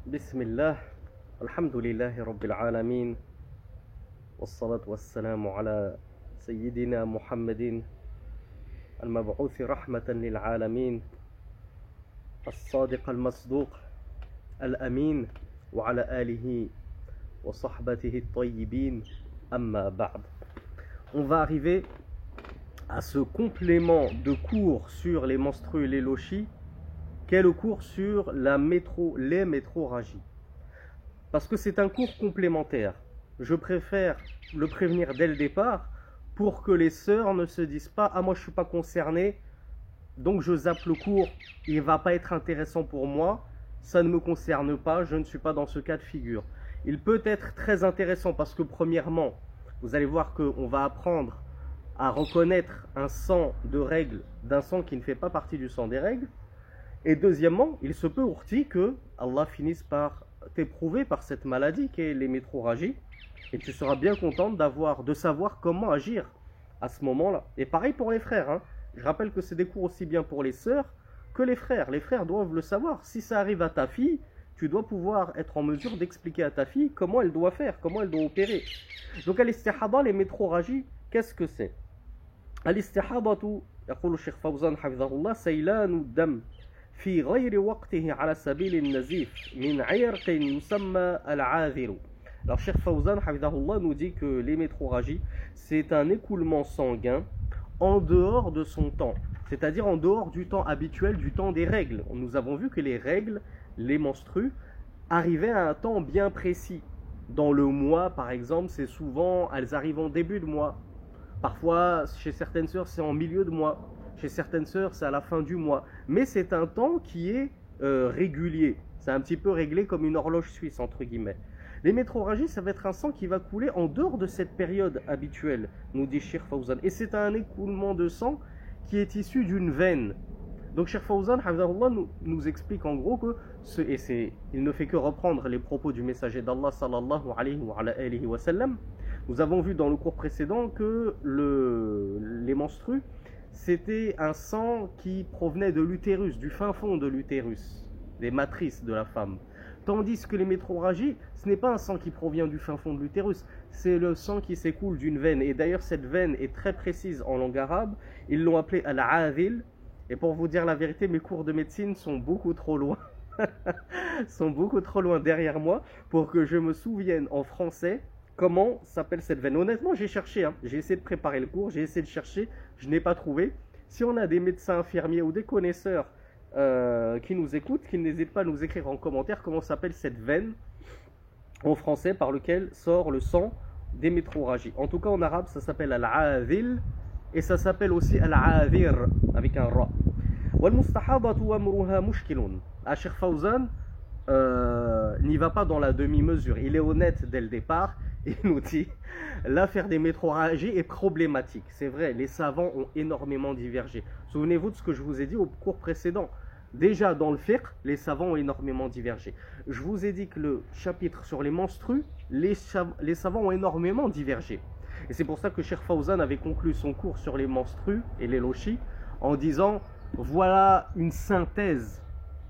بسم الله الحمد لله رب العالمين والصلاة والسلام على سيدنا محمد المبعوث رحمة للعالمين الصادق المصدوق الأمين وعلى آله وصحبته الطيبين أما بعد. On va arriver à ce complément de cours sur les menstrues et les lochis qu'est le cours sur les métroragies. Parce que c'est un cours complémentaire. Je préfère le prévenir dès le départ pour que les sœurs ne se disent pas « Ah, moi je ne suis pas concerné, donc je zappe le cours, il ne va pas être intéressant pour moi, ça ne me concerne pas, je ne suis pas dans ce cas de figure. » Il peut être très intéressant parce que premièrement, vous allez voir qu'on va apprendre à reconnaître un sang de règles d'un sang qui ne fait pas partie du sang des règles. Et deuxièmement, il se peut ourti que Allah finisse par t'éprouver par cette maladie qui est les métroragies, et tu seras bien contente de savoir comment agir à ce moment-là. Et pareil pour les frères, hein. Je rappelle que c'est des cours aussi bien pour les sœurs que les frères. Les frères doivent le savoir. Si ça arrive à ta fille, tu dois pouvoir être en mesure d'expliquer à ta fille comment elle doit faire, comment elle doit opérer. Donc al-istihada, les métroragies, qu'est-ce que c'est? Al-istihadatu, يقول الشيخ فوزان حفظه الله, سيلان الدم في غير وقته على سبيل النزيف من عرق يسمى العاذر. Alors Cheikh Fawzan Hafidahullah nous dit que les métroragies, c'est un écoulement sanguin en dehors de son temps, c'est-à-dire en dehors du temps habituel, du temps des règles. Nous avons vu que les règles, les menstrues, arrivaient à un temps bien précis. Dans le mois, par exemple, c'est souvent, elles arrivent en début de mois. Parfois, chez certaines sœurs, c'est en milieu de mois. Chez certaines sœurs, c'est à la fin du mois. Mais c'est un temps qui est régulier. C'est un petit peu réglé comme une horloge suisse, entre guillemets. Les métroragies, ça va être un sang qui va couler en dehors de cette période habituelle, nous dit Cheikh Fawzan. Et c'est un écoulement de sang qui est issu d'une veine. Donc Cheikh Fawzan nous explique en gros que il ne fait que reprendre les propos du messager d'Allah sallallahu alayhi wa sallam. Nous avons vu dans le cours précédent que les menstrues, c'était un sang qui provenait de l'utérus, du fin fond de l'utérus, des matrices de la femme. Tandis que les métroragies, ce n'est pas un sang qui provient du fin fond de l'utérus, c'est le sang qui s'écoule d'une veine. Et d'ailleurs, cette veine est très précise en langue arabe. Ils l'ont appelée al-aadil. Et pour vous dire la vérité, mes cours de médecine sont beaucoup trop loin. sont beaucoup trop loin derrière moi pour que je me souvienne en français comment s'appelle cette veine. Honnêtement, j'ai cherché, hein. J'ai essayé de préparer le cours, j'ai essayé de chercher, je n'ai pas trouvé. Si on a des médecins infirmiers ou des connaisseurs qui nous écoutent, qu'ils n'hésitent pas à nous écrire en commentaire comment s'appelle cette veine en français par lequel sort le sang des métroragies. En tout cas en arabe ça s'appelle al-aadil et ça s'appelle aussi al-aadir avec un ra. Wal-mustahadatu amruha mushkilun. Cheikh Fawzan n'y va pas dans la demi-mesure, il est honnête dès le départ. Il nous dit l'affaire des métroragies est problématique. C'est vrai, les savants ont énormément divergé. Souvenez-vous de ce que je vous ai dit au cours précédent. Déjà dans le fiqh, les savants ont énormément divergé. Je vous ai dit que le chapitre sur les menstrues, les savants ont énormément divergé. Et c'est pour ça que Cheikh Fawzan avait conclu son cours sur les menstrues et les lochis en disant voilà une synthèse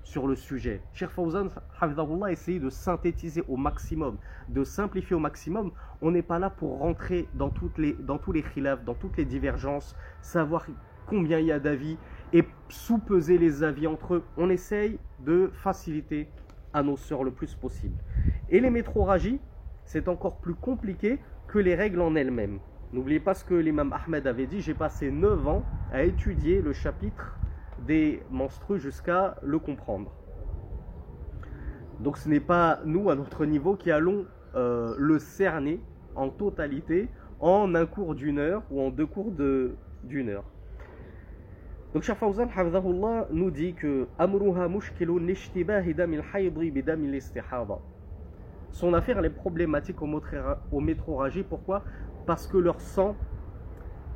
sur le sujet. Cheikh Fawzan Hafidahullah a essayé de synthétiser au maximum, de simplifier au maximum. On n'est pas là pour rentrer dans tous les khilaf, dans toutes les divergences, savoir combien il y a d'avis et sous-peser les avis entre eux. On essaye de faciliter à nos sœurs le plus possible. Et les métroragies, c'est encore plus compliqué que les règles en elles-mêmes. N'oubliez pas ce que l'imam Ahmed avait dit, j'ai passé 9 ans à étudier le chapitre des menstrues jusqu'à le comprendre. Donc ce n'est pas nous à notre niveau qui allons le cerner en totalité en un cours d'une heure ou en 2 cours d'une heure. Donc Cheikh Fawzan Hafidahullah nous dit que amruha mushkilun lishtibahi damil haydri bidamil istihada. Son affaire elle est problématique aux métroragies. Pourquoi? Parce que leur sang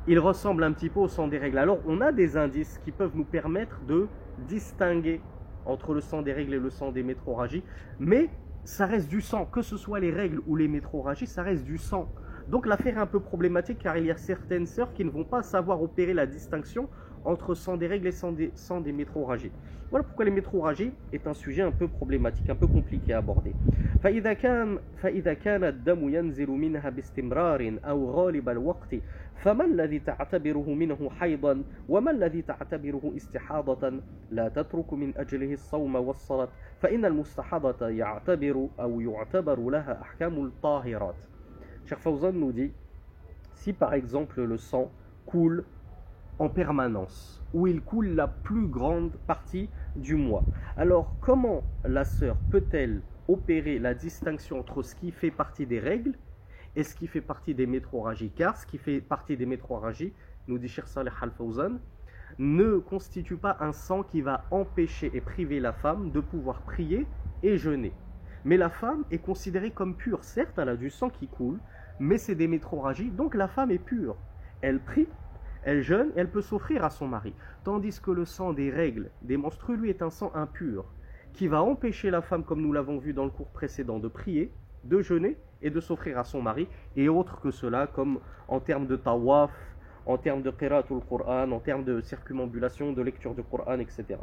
il ressemble un petit peu au sang des règles. Alors on a des indices qui peuvent nous permettre de distinguer entre le sang des règles et le sang des métroragies, mais ça reste du sang, que ce soit les règles ou les métroragies, ça reste du sang. Donc l'affaire est un peu problématique car il y a certaines sœurs qui ne vont pas savoir opérer la distinction entre sang des règles et sang des métrorragies. Voilà pourquoi les métrorragies est un sujet un peu problématique, un peu compliqué à aborder. فإذا كان الدم ينزل منها باستمرار أو غالب الوقت فما الذي تعتبره منه حيضا وما الذي تعتبره استحاضة لا تترك من أجله الصوم والصلاة فإن المستحاضة يعتبر لها أحكام الطاهرات. Cheikh Fawzan nous dit, si par exemple le sang coule en permanence, où il coule la plus grande partie du mois, alors comment la sœur peut-elle opérer la distinction entre ce qui fait partie des règles et ce qui fait partie des métrorragies? Car ce qui fait partie des métrorragies, nous dit Cheikh Saleh Al-Fawzan, ne constitue pas un sang qui va empêcher et priver la femme de pouvoir prier et jeûner. Mais la femme est considérée comme pure. Certes, elle a du sang qui coule, mais c'est des métrorragies, donc la femme est pure. Elle prie, elle jeûne, elle peut s'offrir à son mari. Tandis que le sang des règles, des menstrues, lui est un sang impur, qui va empêcher la femme, comme nous l'avons vu dans le cours précédent, de prier, de jeûner et de s'offrir à son mari, et autre que cela, comme en termes de tawaf, en termes de qira'atul Qur'an, en termes de circumambulation, de lecture du Qur'an, etc.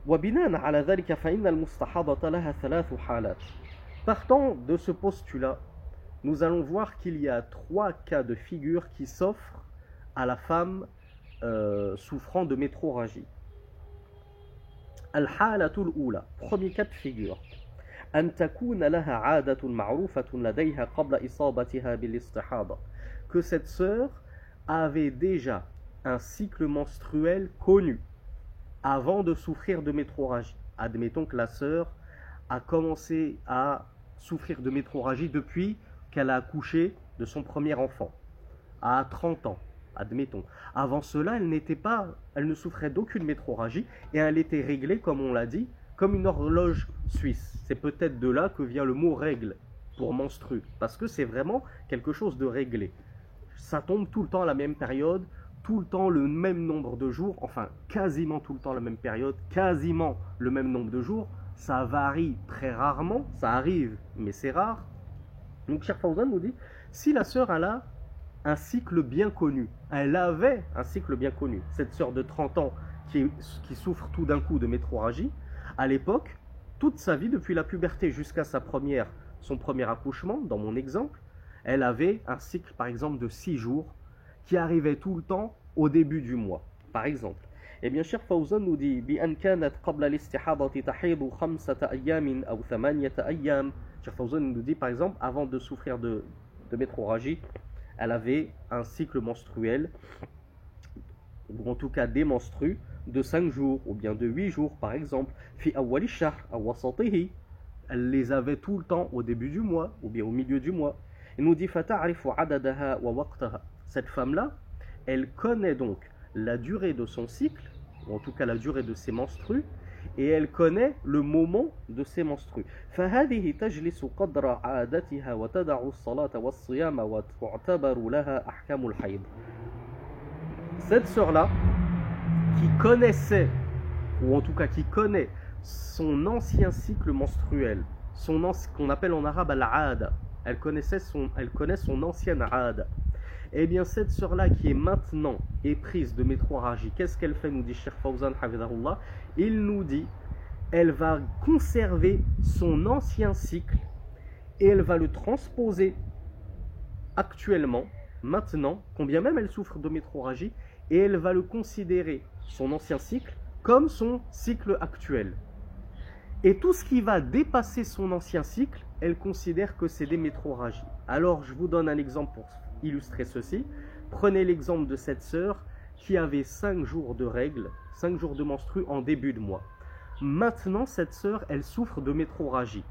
وبناء على ذلك فإن المستحاضة لها ثلاث حالات. Partant de ce postulat, nous allons voir qu'il y a 3 cas de figure qui s'offrent à la femme souffrant de métrorragie. Al-halatul ula, premier cas de figure. أن تكون لها عادة معروفة لديها قبل إصابتها بالاستحاضة. Que cette sœur avait déjà un cycle menstruel connu avant de souffrir de métrorragie. Admettons que la sœur a commencé à souffrir de métrorragie depuis qu'elle a accouché de son premier enfant, à 30 ans, admettons. Avant cela, elle ne souffrait d'aucune métrorragie et elle était réglée, comme on l'a dit, comme une horloge suisse. C'est peut-être de là que vient le mot règle pour menstrue, parce que c'est vraiment quelque chose de réglé. Ça tombe tout le temps à la même période, tout le temps le même nombre de jours, enfin quasiment tout le temps la même période, quasiment le même nombre de jours. Ça varie très rarement, ça arrive, mais c'est rare. Donc Cheikh Fawzan nous dit, si la sœur a un cycle bien connu, elle avait un cycle bien connu, cette sœur de 30 ans qui souffre tout d'un coup de métrorragie, à l'époque, toute sa vie, depuis la puberté jusqu'à son premier accouchement, dans mon exemple, elle avait un cycle par exemple de 6 jours qui arrivait tout le temps au début du mois, par exemple. Eh bien, Cheikh Fawzan nous dit بأن كانت قبل الاستحاضة تحيض 5 أيام أو 8 أيام. Cheikh Fawzan nous dit par exemple, avant de souffrir de métrorragie, elle avait un cycle menstruel, ou en tout cas des menstrues, de 5 jours ou bien de 8 jours par exemple. في أول الشهر أو وسطه. Elle les avait tout le temps au début du mois ou bien au milieu du mois. Il nous dit فتعرف عددها ووقتها. Cette femme-là, elle connaît donc la durée de son cycle, ou en tout cas la durée de ses menstrues, et elle connaît le moment de ses menstrues. فهذه تجلس قدر عادتها وتدع الصلاة والصيام وتعتبر لها أحكام الحيض. Cette sœur-là, qui connaissait, ou en tout cas qui connaît son ancien cycle menstruel, qu'on appelle en arabe al-aada, elle connaît son ancienne aada. Eh bien, cette sœur-là qui est maintenant éprise de métrorragie, qu'est-ce qu'elle fait, nous dit Cheikh Fawzan Hafidahullah? Il nous dit, elle va conserver son ancien cycle et elle va le transposer actuellement, maintenant, combien même elle souffre de métrorragie, et elle va le considérer, son ancien cycle, comme son cycle actuel. Et tout ce qui va dépasser son ancien cycle, elle considère que c'est des métrorragies. Alors, je vous donne un exemple pour illustrer ceci. Prenez l'exemple de cette sœur qui avait 5 jours de règles, 5 jours de menstrues en début de mois. Maintenant, cette sœur, elle souffre de métrorragie.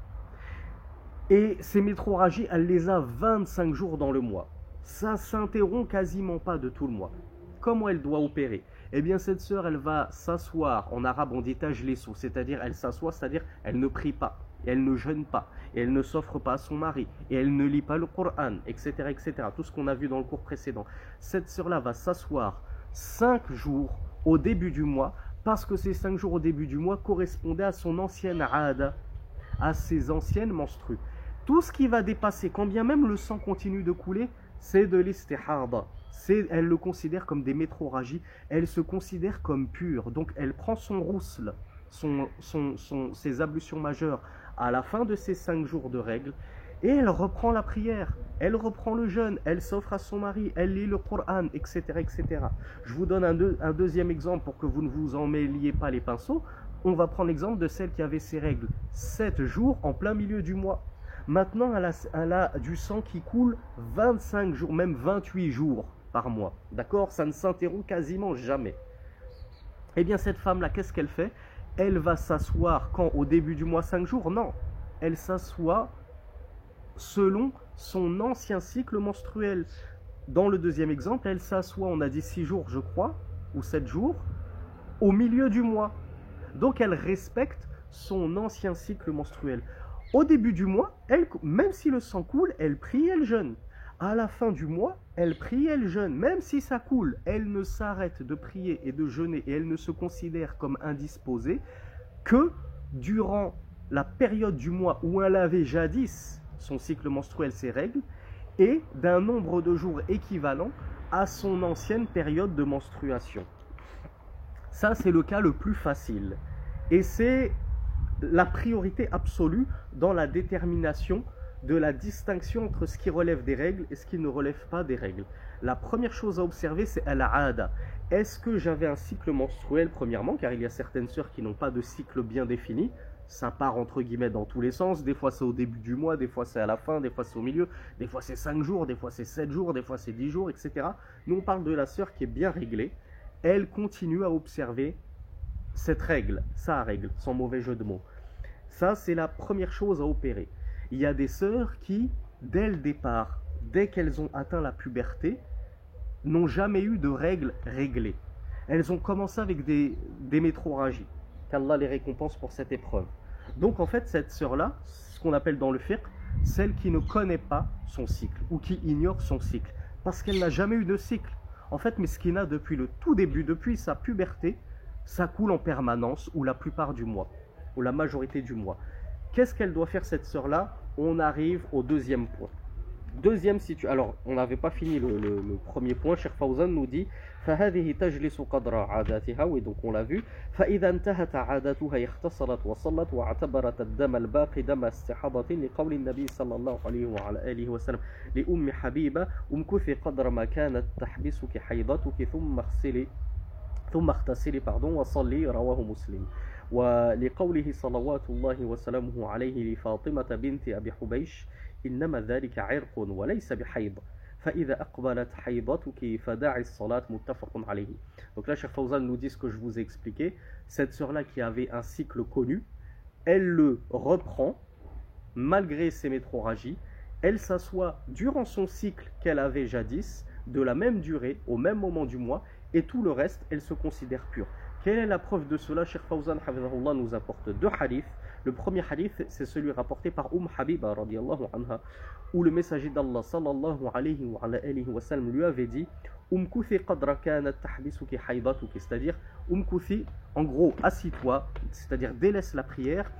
Et ces métrorragies, elle les a 25 jours dans le mois. Ça s'interrompt quasiment pas de tout le mois. Comment elle doit opérer? Eh bien, cette sœur, elle va s'asseoir. En arabe, on dit tajlisu, c'est-à-dire elle s'assoit, c'est-à-dire elle ne prie pas, et elle ne jeûne pas, et elle ne s'offre pas à son mari, et elle ne lit pas le Coran, etc., etc. Tout ce qu'on a vu dans le cours précédent. Cette sœur-là va s'asseoir 5 jours au début du mois, parce que ces 5 jours au début du mois correspondaient à son ancienne aada, à ses anciennes menstrues. Tout ce qui va dépasser, quand bien même le sang continue de couler, c'est de l'istihada. Elle le considère comme des métroragies, elle se considère comme pure. Donc elle prend son rousl, ses ablutions majeures à la fin de ces 5 jours de règles, et elle reprend la prière, elle reprend le jeûne, elle s'offre à son mari, elle lit le Coran, etc. etc. Je vous donne un deuxième exemple pour que vous ne vous emmêliez pas les pinceaux. On va prendre l'exemple de celle qui avait ses règles 7 jours en plein milieu du mois. Maintenant, elle a du sang qui coule 25 jours, même 28 jours par mois. D'accord? Ça ne s'interrompt quasiment jamais. Eh bien, cette femme-là, qu'est-ce qu'elle fait? Elle va s'asseoir quand? Au début du mois, 5 jours? Non. Elle s'assoit selon son ancien cycle menstruel. Dans le deuxième exemple, elle s'assoit, on a dit 6 jours, je crois, ou 7 jours, au milieu du mois. Donc, elle respecte son ancien cycle menstruel. Au début du mois, même si le sang coule, elle prie, elle jeûne. À la fin du mois, elle prie, elle jeûne. Même si ça coule, elle ne s'arrête de prier et de jeûner et elle ne se considère comme indisposée que durant la période du mois où elle avait jadis son cycle menstruel, ses règles, et d'un nombre de jours équivalent à son ancienne période de menstruation. Ça, c'est le cas le plus facile. Et c'est la priorité absolue dans la détermination de la distinction entre ce qui relève des règles et ce qui ne relève pas des règles. La première chose à observer, c'est al-aada. Est-ce que j'avais un cycle menstruel, premièrement, car il y a certaines sœurs qui n'ont pas de cycle bien défini. Ça part entre guillemets dans tous les sens. Des fois c'est au début du mois, des fois c'est à la fin, des fois c'est au milieu, des fois c'est 5 jours, des fois c'est 7 jours, des fois c'est 10 jours, etc. Nous on parle de la sœur qui est bien réglée. Elle continue à observer cette règle, sa règle, sans mauvais jeu de mots. Ça, c'est la première chose à opérer. Il y a des sœurs qui, dès le départ, dès qu'elles ont atteint la puberté, n'ont jamais eu de règles réglées. Elles ont commencé avec des métroragies. Qu'Allah les récompense pour cette épreuve. Donc en fait, cette sœur-là, ce qu'on appelle dans le fiqh, celle qui ne connaît pas son cycle, ou qui ignore son cycle, parce qu'elle n'a jamais eu de cycle. En fait, Miskina, depuis le tout début, depuis sa puberté, ça coule en permanence, ou la plupart du mois, ou la majorité du mois. Qu'est-ce qu'elle doit faire, cette sœur-là? On arrive au deuxième point. Deuxième situation. Alors, on n'avait pas fini le premier point. Cheikh Fawzan nous dit فهذه تجلس قدر عاداتها, oui, donc on l'a vu. فإذا انتهت عاداتها اغتسلت وصلت واعتبرت الدم الباقي دم استحاضة لقول النبي صلى الله عليه وعلى آله وسلم لأم حبيبة امكثي قدر ما كانت تحبسك حيضتك ثم اغتسلي وصلي, رواه مسلم. ولقوله صلوات الله وسلامه عليه لفاطمة بنت أبي حبيش إنما ذلك عرق وليس بحيض فإذا أقبلت حيضتك فدعي الصلاة متفق عليه. Donc là, Cheikh Fawzan nous dit ce que je vous ai expliqué. Cette sœur-là qui avait un cycle connu, elle le reprend malgré ses métroragies. Elle s'assoit durant son cycle qu'elle avait jadis, de la même durée, au même moment du mois, et tout le reste, elle se considère pure. Quelle est la preuve de cela? Cheikh Fawzan Hafidhahullah nous apporte deux hadiths. Le premier hadith, c'est celui rapporté par Habiba radiyallahu anha, où le messager d'Allah sallallahu alayhi wa sallam lui avait dit Umkuthi qadra kanat tahbisuki haydatuki, c'est-à-dire Umkuthi, en gros, assis-toi, c'est-à-dire délaisse la prière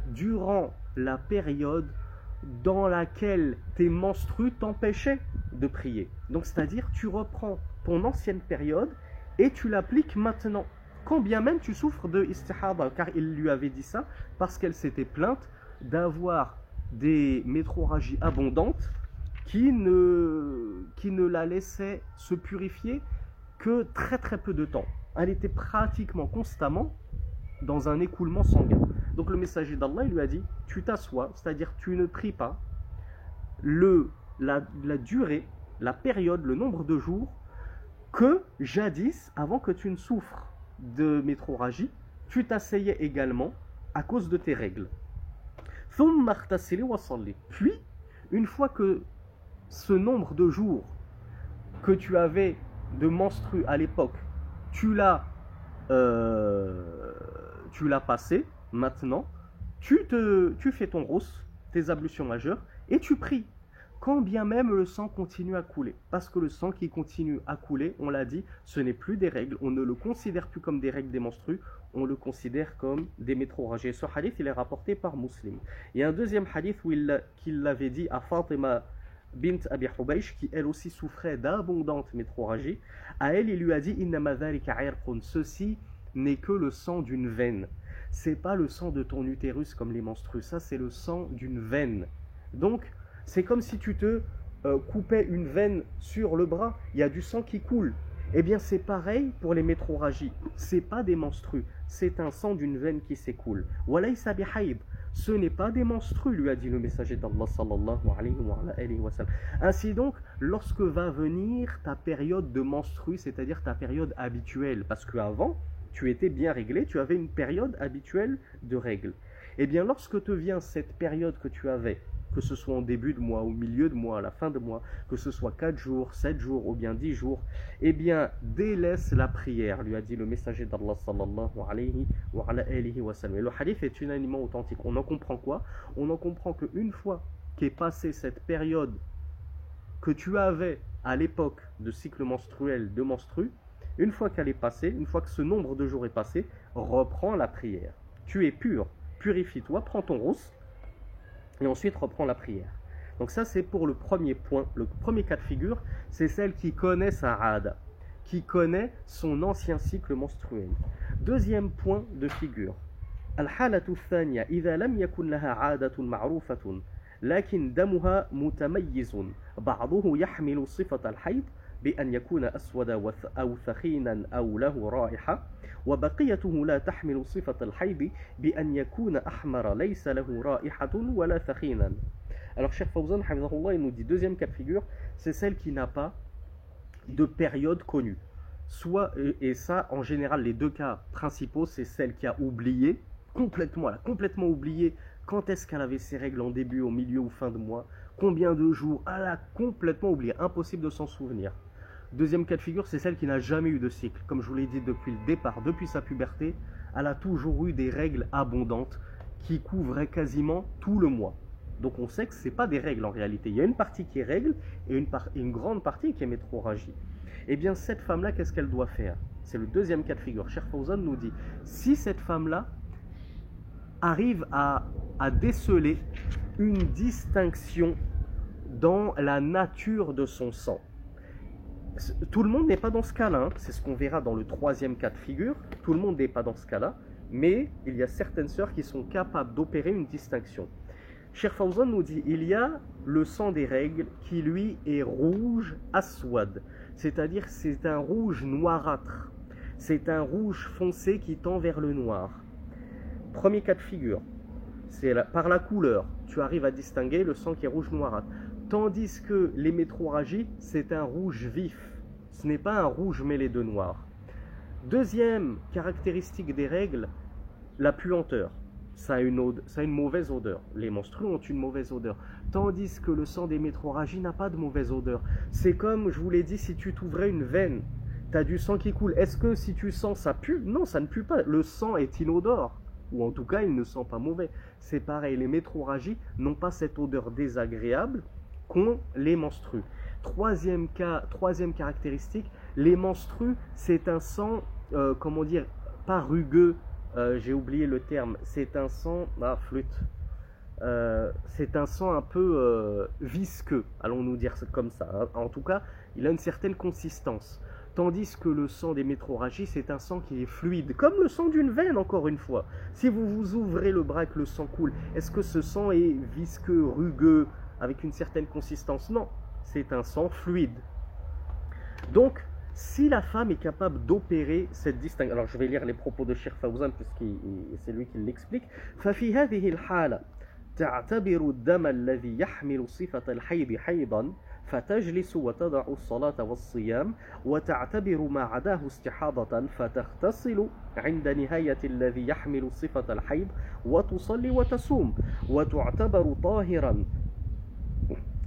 durant la période dans laquelle tes menstrues t'empêchaient de prier. Donc, c'est-à-dire, tu reprends ton ancienne période et tu l'appliques maintenant. Quand bien même tu souffres de istihada, car il lui avait dit ça parce qu'elle s'était plainte d'avoir des métroragies abondantes qui ne la laissaient se purifier que très très peu de temps. Elle était pratiquement constamment dans un écoulement sanguin. Donc le messager d'Allah lui a dit, tu t'assois, c'est-à-dire tu ne pries pas, la durée, la période, le nombre de jours que jadis, avant que tu ne souffres de métroragie, tu t'asseyais également à cause de tes règles. Puis, une fois que ce nombre de jours que tu avais de menstrues à l'époque, tu l'as passé, maintenant, tu fais ton rousse, tes ablutions majeures, et tu pries. Quand bien même le sang continue à couler. Parce que le sang qui continue à couler, on l'a dit, ce n'est plus des règles. On ne le considère plus comme des règles des menstrues, on le considère comme des métroragies. Ce hadith, il est rapporté par Muslim. Il y a un deuxième hadith qu'il l'avait dit à Fatima bint Abi Hubaysh, qui elle aussi souffrait d'abondante métrorragie, à elle, il lui a dit Innama dhalika irqun, ceci n'est que le sang d'une veine. C'est pas le sang de ton utérus comme les menstrues, ça c'est le sang d'une veine. Donc, c'est comme si tu te coupais une veine sur le bras, il y a du sang qui coule. Eh bien, c'est pareil pour les métrorragies. C'est pas des menstrues, c'est un sang d'une veine qui s'écoule. Walaysa bihayd, ce n'est pas des menstrues, lui a dit le messager d'Allah sallallahu alayhi wa sallam. Ainsi donc, lorsque va venir ta période de menstrues, c'est-à-dire ta période habituelle, parce qu'avant, tu étais bien réglé, tu avais une période habituelle de règles. Eh bien, lorsque te vient cette période que tu avais, que ce soit en début de mois, au milieu de mois, à la fin de mois, que ce soit 4 jours, 7 jours ou bien 10 jours, eh bien, délaisse la prière, lui a dit le messager d'Allah sallallahu alayhi wa sallam. Et le hadith est unanimement authentique. On en comprend quoi? On en comprend qu'une fois qu'est passée cette période que tu avais à l'époque de cycle menstruel, de menstru, une fois qu'elle est passée, une fois que ce nombre de jours est passé, reprends la prière. Tu es pur, purifie-toi, prends ton rousse, et ensuite reprends la prière. Donc ça c'est pour le premier point. Le premier cas de figure, c'est celle qui connaît sa rada, qui connaît son ancien cycle menstruel. Deuxième point de figure, al-halatu thaniya idha lam yakun laha adatun ma'rufatun lakin damuha mutamayyizun ba'duhu yahmilu sifat al-hayd بأن يكون أسود أو ثخينا أو له رائحة وبقيته لا تحمل صفة الحيض بأن يكون أحمر ليس له رائحة ولا ثخينا. Alors Cheikh Fawzan Hafizahullah, il nous dit deuxième cas de figure, c'est celle qui n'a pas de période connue. Soit, et ça en général les deux cas principaux, c'est celle qui a oublié complètement, elle a complètement oublié quand est-ce qu'elle avait ses règles en début, au milieu ou fin de mois, combien de jours, elle a complètement oublié, impossible de s'en souvenir. Deuxième cas de figure, c'est celle qui n'a jamais eu de cycle. Comme je vous l'ai dit depuis le départ, depuis sa puberté, elle a toujours eu des règles abondantes qui couvraient quasiment tout le mois. Donc on sait que ce n'est pas des règles en réalité. Il y a une partie qui est règle et une grande partie qui est métrorragie. Eh bien cette femme-là, qu'est-ce qu'elle doit faire? C'est le deuxième cas de figure. Cheikh Fawzan nous dit, si cette femme-là arrive à déceler une distinction dans la nature de son sang, tout le monde n'est pas dans ce cas-là, hein. C'est ce qu'on verra dans le troisième cas de figure. Tout le monde n'est pas dans ce cas-là, mais il y a certaines sœurs qui sont capables d'opérer une distinction. Cheikh Fawzan nous dit, il y a le sang des règles qui lui est rouge aswad, c'est-à-dire c'est un rouge noirâtre, c'est un rouge foncé qui tend vers le noir. Premier cas de figure, c'est par la couleur, tu arrives à distinguer le sang qui est rouge noirâtre. Tandis que les métrorragies, c'est un rouge vif. Ce n'est pas un rouge mêlé de noir. Deuxième caractéristique des règles, la puanteur. Ça a une mauvaise odeur. Les menstrues ont une mauvaise odeur. Tandis que le sang des métrorragies n'a pas de mauvaise odeur. C'est comme, je vous l'ai dit, si tu t'ouvrais une veine, tu as du sang qui coule. Est-ce que si tu sens ça pue? Non, ça ne pue pas. Le sang est inodore. Ou en tout cas, il ne sent pas mauvais. C'est pareil, les métrorragies n'ont pas cette odeur désagréable qu'ont les menstrues. Troisième caractéristique, les menstrues, c'est un sang, comment dire, pas rugueux, j'ai oublié le terme, c'est un sang, c'est un sang un peu visqueux, allons-nous dire comme ça, hein. En tout cas, il a une certaine consistance. Tandis que le sang des métrorragies, c'est un sang qui est fluide, comme le sang d'une veine, encore une fois. Si vous vous ouvrez le bras et que le sang coule, est-ce que ce sang est visqueux, rugueux, avec une certaine consistance? Non, c'est un sang fluide. Donc, si la femme est capable d'opérer cette distinction, alors je vais lire les propos de Cheikh Fawzan puisque c'est lui qui l'explique. ففي هذه الحالة تعتبر الدم الذي يحمل صفة الحيض حيضا فتجلس وتضع الصلاة والصيام وتعتبر ما عداه استحاضة فتغتسل عند نهاية الذي يحمل صفة الحيض وتصلي وتصوم وتعتبر طاهرا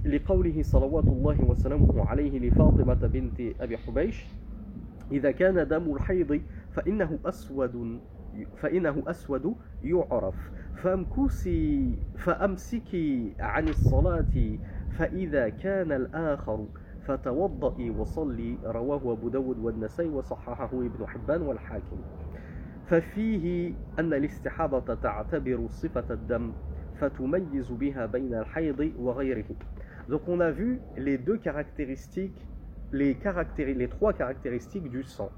لقوله صلوات الله وسلامه عليه لفاطمة بنت أبي حبيش إذا كان دم الحيض فإنه أسود يعرف فأمسكي عن الصلاة فإذا كان الآخر فتوضئي وصلي. رواه أبو داود والنسائي وصححه ابن حبان والحاكم. ففيه أن الاستحاضة تعتبر صفة الدم فتميز بها بين الحيض وغيره. Donc on a vu les deux caractéristiques, les trois caractéristiques du sang.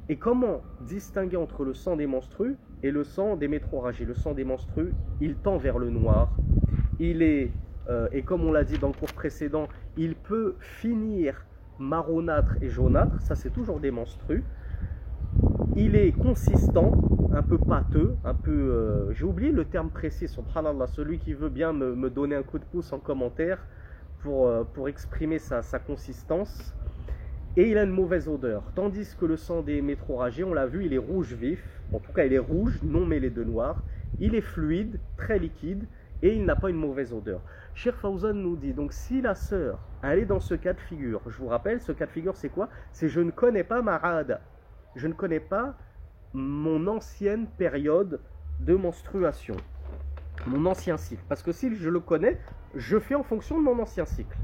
Et comment distinguer entre le sang des menstrues et le sang des métrorragies? Le sang des menstrues, il tend vers le noir. Il est, et comme on l'a dit dans le cours précédent, il peut finir marronâtre et jaunâtre. Ça, c'est toujours des menstrues. Il est consistant, un peu pâteux, un peu... j'ai oublié le terme précis, subhanallah. Celui qui veut bien me donner un coup de pouce en commentaire pour exprimer sa consistance. Et il a une mauvaise odeur. Tandis que le sang des métrorragies, on l'a vu, il est rouge vif. En tout cas, il est rouge, non mêlé de noir. Il est fluide, très liquide, et il n'a pas une mauvaise odeur. Cheikh Fawzan nous dit, donc si la sœur, elle est dans ce cas de figure, je vous rappelle, ce cas de figure, c'est quoi? C'est je ne connais pas ma aada. Je ne connais pas mon ancienne période de menstruation, mon ancien cycle. Parce que si je le connais, je fais en fonction de mon ancien cycle.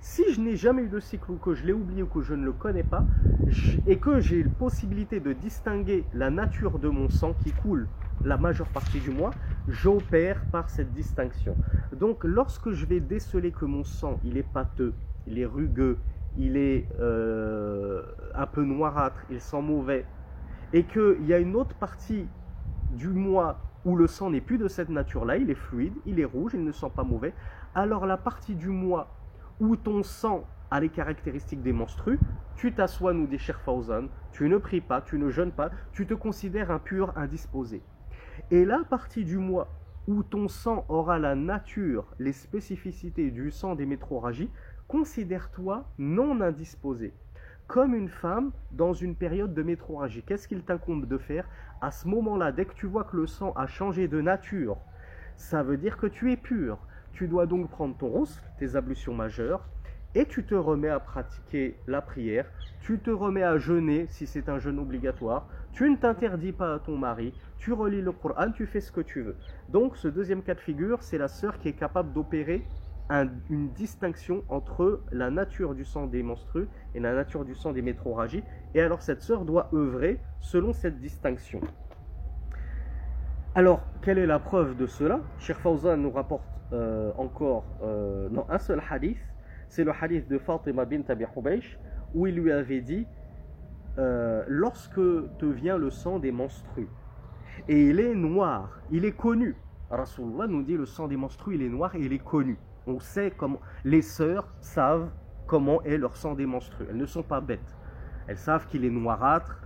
Si je n'ai jamais eu de cycle ou que je l'ai oublié ou que je ne le connais pas, et que j'ai la possibilité de distinguer la nature de mon sang qui coule la majeure partie du mois, j'opère par cette distinction. Donc lorsque je vais déceler que mon sang, il est pâteux, il est rugueux, il est un peu noirâtre, il sent mauvais, et qu'il y a une autre partie du mois où le sang n'est plus de cette nature-là, il est fluide, il est rouge, il ne sent pas mauvais, alors la partie du mois où ton sang a les caractéristiques des menstrues, tu t'assois, nous dit Cheikh Fawzan, tu ne pries pas, tu ne jeûnes pas, tu te considères impur, indisposé. Et la partie du mois où ton sang aura la nature, les spécificités du sang des métrorragies, considère-toi non indisposé. Comme une femme dans une période de métrorragie. Qu'est-ce qu'il t'incombe de faire? À ce moment-là, dès que tu vois que le sang a changé de nature, ça veut dire que tu es pur. Tu dois donc prendre ton roussel, tes ablutions majeures, et tu te remets à pratiquer la prière, tu te remets à jeûner si c'est un jeûne obligatoire, tu ne t'interdis pas à ton mari, tu relis le Coran, tu fais ce que tu veux. Donc ce deuxième cas de figure, c'est la sœur qui est capable d'opérer une distinction entre la nature du sang des menstrues et la nature du sang des métrorragies, et alors cette sœur doit œuvrer selon cette distinction. Alors, quelle est la preuve de cela? Cheikh Fawzan nous rapporte encore dans un seul hadith, c'est le hadith de Fatima bint Abi Hubaysh, où il lui avait dit lorsque te vient le sang des menstrues, et il est noir, il est connu. Rasulullah nous dit le sang des menstrues, il est noir et il est connu. On sait comment, les sœurs savent comment est leur sang des menstrues. Elles ne sont pas bêtes. Elles savent qu'il est noirâtre,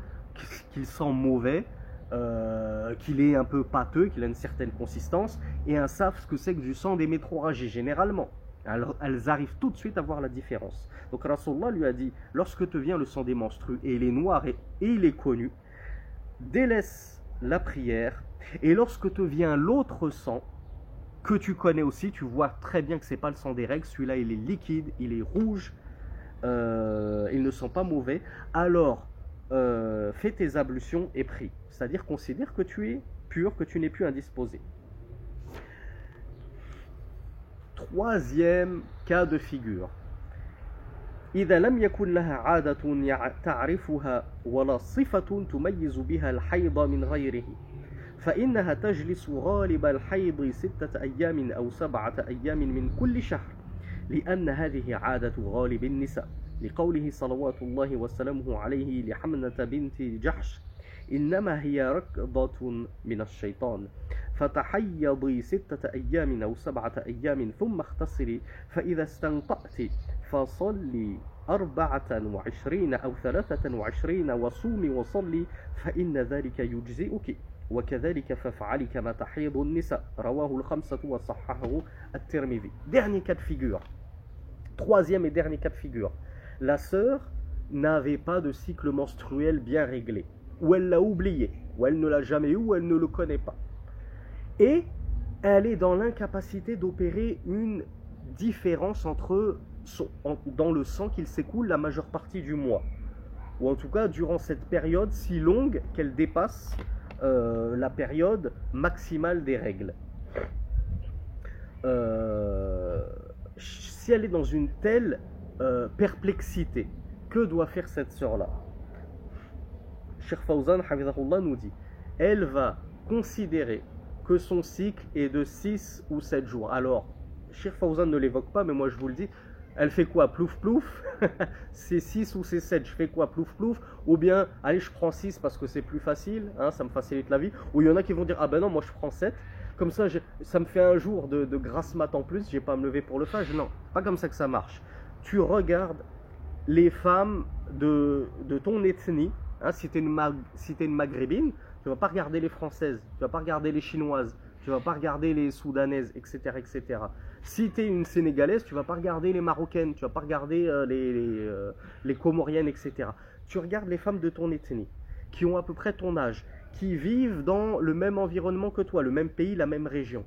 qu'il sent mauvais, qu'il est un peu pâteux, qu'il a une certaine consistance, et elles savent ce que c'est que du sang des métrorragies généralement. Alors, elles arrivent tout de suite à voir la différence. Donc Rasulullah lui a dit, lorsque te vient le sang des menstrues et il est noir et il est connu, délaisse la prière, et lorsque te vient l'autre sang que tu connais aussi, tu vois très bien que c'est pas le sang des règles, celui-là il est liquide, il est rouge, il ne sent pas mauvais, alors fais tes ablutions et prie. C'est-à-dire considère que tu es pur, que tu n'es plus indisposé. Troisième cas de figure. إذا لم يكن لها عادة تعرفها ولا صفة تميز بها الحيض من غيره فإنها تجلس غالب الحيض 6 أيام أو 7 أيام من كل شهر لأن هذه عادة غالب النساء لقوله صلوات الله وسلامه عليه لحمنة بنت جحش إنما هي ركضة من الشيطان فتحيضي 6 أيام أو 7 أيام ثم اغتسلي فإذا استنقأت فصلي 24 أو 23 وصومي وصلي فإن ذلك يجزئك وكذلك فافعلي كما تحيض النساء رواه الخمسة وصححه الترمذي. Dernier cas de figure. Troisième et dernier cas de figure. La sœur n'avait pas de cycle menstruel bien réglé, ou elle l'a oublié, ou elle ne l'a jamais eu, ou elle ne le connaît pas. Et elle est dans l'incapacité d'opérer une différence dans le sang qu'il s'écoule la majeure partie du mois, ou en tout cas durant cette période si longue qu'elle dépasse la période maximale des règles. Si elle est dans une telle perplexité, que doit faire cette sœur-là? Cheikh Fawzan Hafizahullah nous dit, elle va considérer que son cycle est de 6 ou 7 jours. Alors, Cheikh Fawzan ne l'évoque pas, mais moi je vous le dis, elle fait quoi? Plouf plouf. C'est 6 ou c'est 7, je fais quoi? Plouf plouf. Ou bien, allez, je prends 6 parce que c'est plus facile, hein, ça me facilite la vie. Ou il y en a qui vont dire, ah ben non, moi je prends 7. Comme ça, ça me fait un jour de grasse mat en plus, j'ai pas à me lever pour le faire. Non, pas comme ça que ça marche. Tu regardes les femmes de ton ethnie, hein, si tu es, une maghrébine, tu vas pas regarder les françaises, tu vas pas regarder les chinoises, tu vas pas regarder les soudanaises, etc. etc. Si tu es une sénégalaise, tu vas pas regarder les marocaines, tu vas pas regarder les comoriennes, etc. Tu regardes les femmes de ton ethnie, qui ont à peu près ton âge, qui vivent dans le même environnement que toi, le même pays, la même région.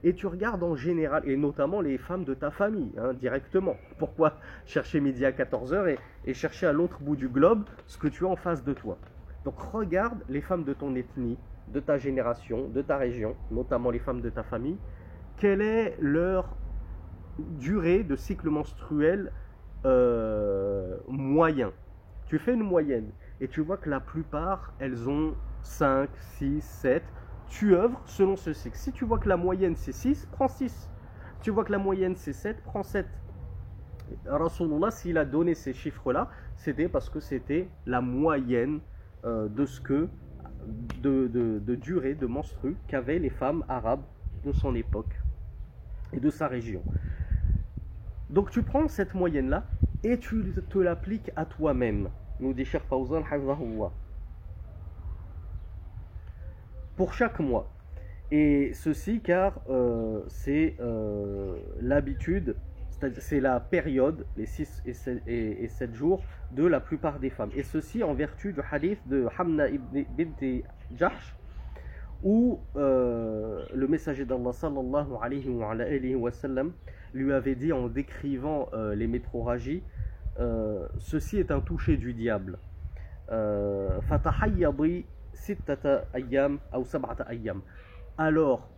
Et tu regardes en général, et notamment les femmes de ta famille, hein, directement. Pourquoi chercher midi à 14h et chercher à l'autre bout du globe ce que tu as en face de toi? Donc regarde les femmes de ton ethnie, de ta génération, de ta région, notamment les femmes de ta famille. Quelle est leur durée de cycle menstruel moyen? Tu fais une moyenne et tu vois que la plupart, elles ont 5, 6, 7. Tu œuvres selon ce cycle. Si tu vois que la moyenne c'est 6, prends 6. Tu vois que la moyenne c'est 7, prends 7. Rasulullah, s'il a donné ces chiffres-là, c'était parce que c'était la moyenne de ce que de durée de menstru qu'avaient les femmes arabes de son époque et de sa région. Donc tu prends cette moyenne-là et tu te l'appliques à toi-même. Nous dit Cheikh Fawzan, hafizahullah, pour chaque mois. Et ceci car c'est l'habitude, c'est la période, les 6 et 7 jours de la plupart des femmes. Et ceci en vertu du hadith de Hamna bint Jahsh, où le messager d'Allah sallallahu alayhi wa sallam lui avait dit en décrivant les métrorragies, ceci est un toucher du diable. Fatahayyadi sittata ayyam ou sab'ata ayyam. Alors,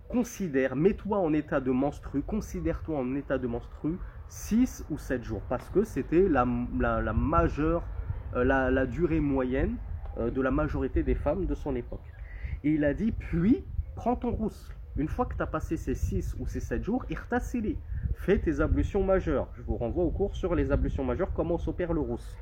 considère, mets-toi en état de menstru, considère-toi en état de menstru 6 ou 7 jours, parce que c'était la majeure, la durée moyenne de la majorité des femmes de son époque. Et il a dit, puis, prends ton rousse. Une fois que tu as passé ces 6 ou ces 7 jours, irtasili, fais tes ablutions majeures. Je vous renvoie au cours sur les ablutions majeures, comment s'opère le rousse.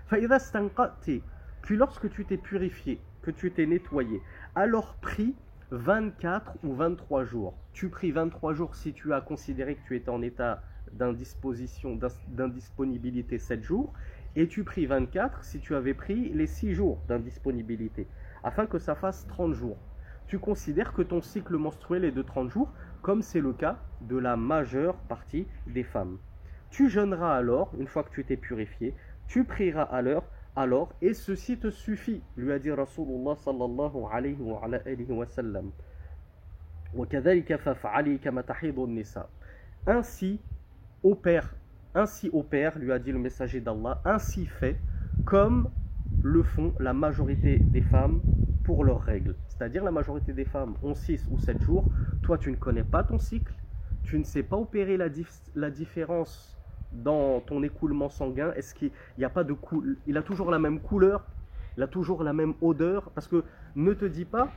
Fa'idha stanqati, puis lorsque tu t'es purifié, que tu t'es nettoyé, alors prie 24 ou 23 jours. Tu pries 23 jours si tu as considéré que tu étais en état d'indisponibilité 7 jours, et tu pries 24 si tu avais pris les 6 jours d'indisponibilité, afin que ça fasse 30 jours. Tu considères que ton cycle menstruel est de 30 jours, comme c'est le cas de la majeure partie des femmes. Tu jeûneras alors, une fois que tu t'es purifié, tu prieras à l'heure, alors, et ceci te suffit, lui a dit Rasulullah sallallahu alayhi wa sallam. Ainsi opère, lui a dit le messager d'Allah, ainsi fait, comme le font la majorité des femmes pour leurs règles. C'est-à-dire la majorité des femmes ont 6 ou 7 jours, toi tu ne connais pas ton cycle, tu ne sais pas opérer la différence dans ton écoulement sanguin. Est-ce qu'il n'y a pas de il a toujours la même couleur, il a toujours la même odeur, parce que ne te dis pas,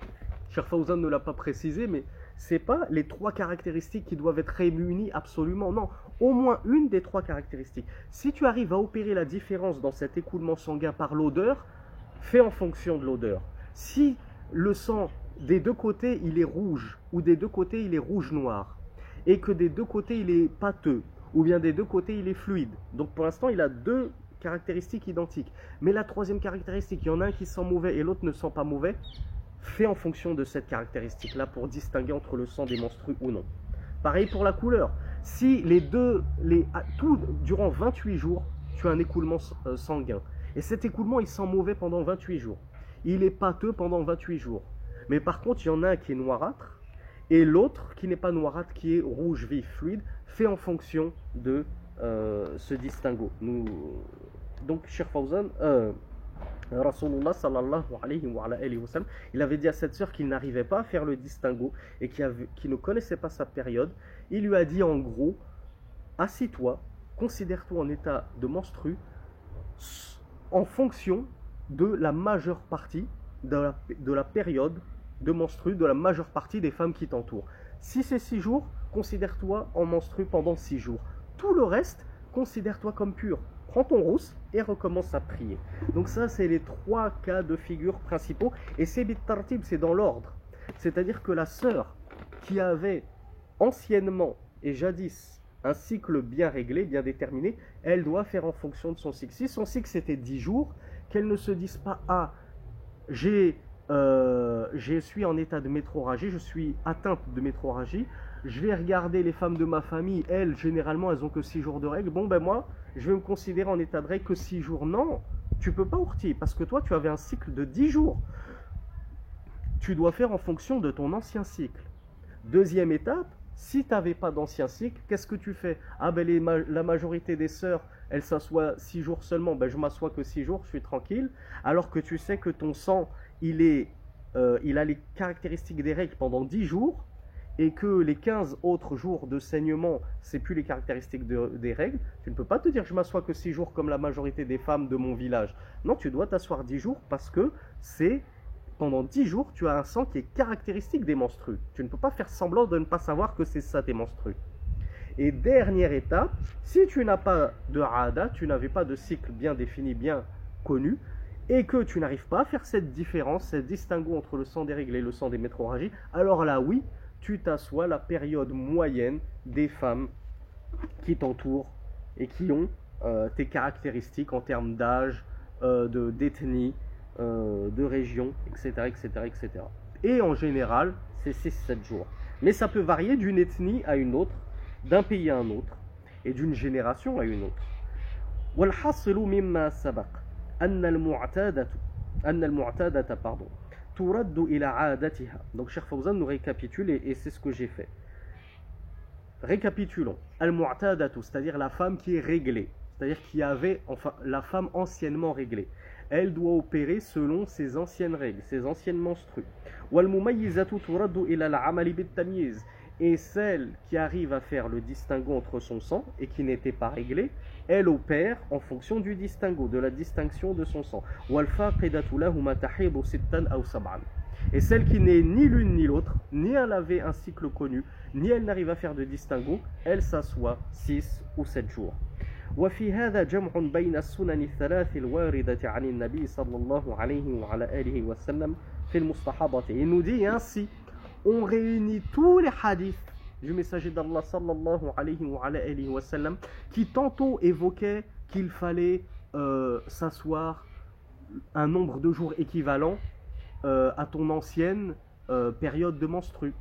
Cheikh Fawzan ne l'a pas précisé, mais c'est pas les 3 caractéristiques qui doivent être réunies absolument, non, au moins une des 3 caractéristiques. Si tu arrives à opérer la différence dans cet écoulement sanguin par l'odeur, fais en fonction de l'odeur. Si le sang des deux côtés il est rouge, ou des deux côtés il est rouge-noir, et que des deux côtés il est pâteux, ou bien des deux côtés il est fluide, donc pour l'instant il a 2 caractéristiques identiques, mais la 3e caractéristique, il y en a un qui sent mauvais et l'autre ne sent pas mauvais, fais en fonction de cette caractéristique là pour distinguer entre le sang des menstrues ou non. Pareil pour la couleur, si durant 28 jours tu as un écoulement sanguin, et cet écoulement il sent mauvais pendant 28 jours, il est pâteux pendant 28 jours, mais par contre il y en a un qui est noirâtre et l'autre qui n'est pas noirâtre, qui est rouge vif, fluide, fait en fonction de ce distinguo. Donc, Cheikh Fawzan, Rasulullah sallallahu alayhi wa sallam, il avait dit à cette sœur qu'il n'arrivait pas à faire le distinguo et qui ne connaissait pas sa période. Il lui a dit en gros, assis-toi, considère-toi en état de menstru en fonction de la majeure partie de la période de menstrues de la majeure partie des femmes qui t'entourent. Si c'est 6 jours, considère-toi en menstrue pendant 6 jours. Tout le reste, considère-toi comme pur. Prends ton rousse et recommence à prier. Donc ça, c'est les 3 cas de figure principaux. Et c'est bit-tartib, c'est dans l'ordre. C'est-à-dire que la sœur qui avait anciennement et jadis un cycle bien réglé, bien déterminé, elle doit faire en fonction de son cycle. Si son cycle c'était 10 jours, qu'elle ne se dise pas « Ah, je suis en état de métrorragie, je suis atteinte de métrorragie, je vais regarder les femmes de ma famille, elles, généralement, elles ont que 6 jours de règles, bon ben moi, je vais me considérer en état de règle que 6 jours. » Non, tu peux pas ourti, parce que toi, tu avais un cycle de 10 jours. Tu dois faire en fonction de ton ancien cycle. Deuxième étape, si tu n'avais pas d'ancien cycle, qu'est-ce que tu fais? Ah ben la majorité des sœurs, elles s'assoient 6 jours seulement, ben je m'assois que 6 jours, je suis tranquille, alors que tu sais que ton sang, il a les caractéristiques des règles pendant 10 jours, et que les 15 autres jours de saignement, c'est plus les caractéristiques des règles, tu ne peux pas te dire je m'assois que 6 jours comme la majorité des femmes de mon village. Non, tu dois t'asseoir 10 jours parce que c'est pendant 10 jours, tu as un sang qui est caractéristique des menstrues. Tu ne peux pas faire semblant de ne pas savoir que c'est ça tes menstrues. Et dernière étape, si tu n'as pas de aada, tu n'avais pas de cycle bien défini, bien connu, et que tu n'arrives pas à faire cette différence, cette distinguo entre le sang des règles et le sang des métrorragies, alors là oui, tu t'assois la période moyenne des femmes qui t'entourent et qui ont tes caractéristiques en termes d'âge, d'ethnie, de région, etc., etc., etc. Et en général, c'est 6-7 jours. Mais ça peut varier d'une ethnie à une autre, d'un pays à un autre, et d'une génération à une autre. والحاصل مما سبق أن المعتادة ترد إلى عادتها. Donc Cheikh Fawzan nous récapitule et c'est ce que j'ai fait. Récapitulons. Al-mu'tadatu, c'est-à-dire la femme qui est réglée, c'est-à-dire qui avait, enfin, la femme anciennement réglée. Elle doit opérer selon ses anciennes règles, ses anciennes menstrues. Wal-mumayyizatu turaddu ila al-amali bit-tamyiz. Et celle qui arrive à faire le distinguo entre son sang et qui n'était pas réglée, elle opère en fonction du distinguo, de la distinction de son sang. Wal-faqidatu lahuma tahidu sittan aw sab'an. Et celle qui n'est ni l'une ni l'autre, ni elle avait un cycle connu, ni elle n'arrive à faire de distinguo, elle s'assoit 6 ou 7 jours. وفي هذا جمع بين السنن الثلاث الواردة عن النبي صلى الله عليه وعلى آله وسلم في المستحاضة. Il nous dit ainsi, on réunit tous les hadiths du messager d'Allah sallallahu alayhi wa alayhi wa sallam qui tantôt évoquaient qu'il fallait s'asseoir un nombre de jours équivalent à ton ancienne période de menstru.